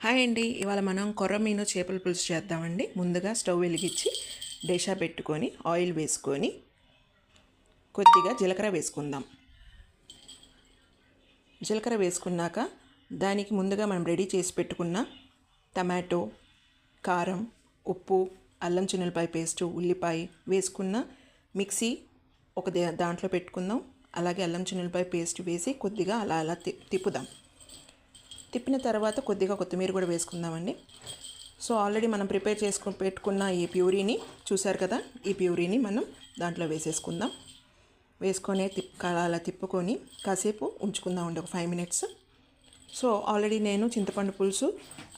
Hi అండి. ఇవాళ మనం కొర్రమీను చేపల పులుసు చేద్దామండి. ముందుగా స్టవ్ వెలిగించి డేషా పెట్టుకొని ఆయిల్ వేసుకొని కొద్దిగా జీలకర్ర వేసుకుందాం. జీలకర్ర వేసుకున్నాక దానికి ముందుగా మనం రెడీ చేసి పెట్టుకున్న టమాటో, కారం, ఉప్పు, అల్లం చిన్నులపాయ పేస్టు, ఉల్లిపాయ వేసుకున్న మిక్సీ ఒక దాంట్లో పెట్టుకుందాం. అలాగే అల్లం చిన్నులపాయ పేస్ట్ వేసి కొద్దిగా అలా తిప్పుదాం. తిప్పిన తర్వాత కొద్దిగా కొత్తిమీర కూడా వేసుకుందామండి. సో ఆల్రెడీ మనం ప్రిపేర్ చేసుకుని పెట్టుకున్న ఈ ప్యూరీని చూసారు కదా, ఈ ప్యూరీని మనం దాంట్లో వేసేసుకుందాం. వేసుకొని అలా తిప్పుకొని కాసేపు ఉంచుకుందామండి, ఒక 5 minutes. సో ఆల్రెడీ నేను చింతపండు పులుసు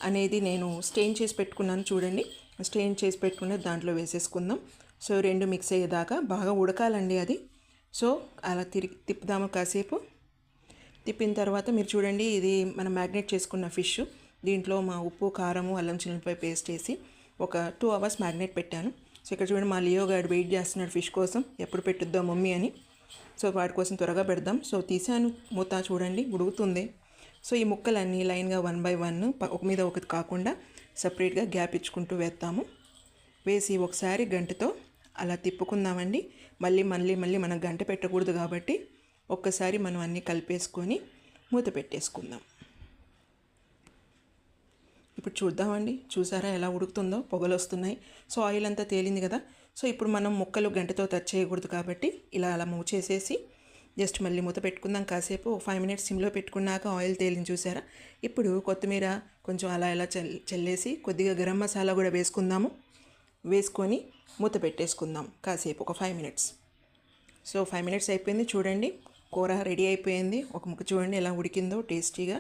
అనేది నేను స్టెయిన్ చేసి పెట్టుకున్నాను చూడండి. స్టెయిన్ చేసి పెట్టుకున్నది దాంట్లో వేసేసుకుందాం. సో 2 మిక్స్ అయ్యేదాకా బాగా ఉడకాలండి అది. సో అలా తిప్పుదాము కాసేపు. తిప్పిన తర్వాత మీరు చూడండి, ఇది మనం మ్యాగ్నేట్ చేసుకున్న ఫిష్. దీంట్లో మా ఉప్పు, కారము, అల్లం చిన్నులపాయ పేస్ట్ వేసి ఒక 2 hours మ్యాగ్నేట్ పెట్టాను. సో ఇక్కడ చూడండి, మా లియో గారు వెయిట్ చేస్తున్నాడు ఫిష్ కోసం, ఎప్పుడు పెట్టుద్దాం మమ్మీ అని. సో వాడి కోసం త్వరగా పెడదాం. సో తీసాను మూత, చూడండి ఉడుకుతుంది. సో ఈ ముక్కలన్నీ లైన్గా 1 by 1 ఒక మీద ఒకటి కాకుండా సపరేట్గా గ్యాప్ ఇచ్చుకుంటూ వేస్తాము. వేసి ఒకసారి గంటతో అలా తిప్పుకుందామండి. మళ్ళీ మనం గంట పెట్టకూడదు కాబట్టి ఒక్కసారి మనం అన్నీ కలిపేసుకొని మూత పెట్టేసుకుందాం. ఇప్పుడు చూద్దామండి, చూసారా ఎలా ఉడుకుతుందో, పొగలు వస్తున్నాయి. సో ఆయిల్ అంతా తేలింది కదా. సో ఇప్పుడు మనం ముక్కలు గంటతో టచ్ చేయకూడదు కాబట్టి అలా మూవ్ చేసేసి జస్ట్ మళ్ళీ మూత పెట్టుకుందాం. కాసేపు 5 minutes సిమ్లో పెట్టుకున్నాక ఆయిల్ తేలింది చూసారా. ఇప్పుడు కొత్తిమీర కొంచెం అలా చల్లేసి కొద్దిగా గరం మసాలా కూడా వేసుకుందాము. వేసుకొని మూత పెట్టేసుకుందాం కాసేపు, ఒక 5 minutes. సో 5 minutes అయిపోయింది చూడండి, కూర రెడీ అయిపోయింది. ఒక ముక్క చూడండి ఎలా ఉడికిందో టేస్టీగా.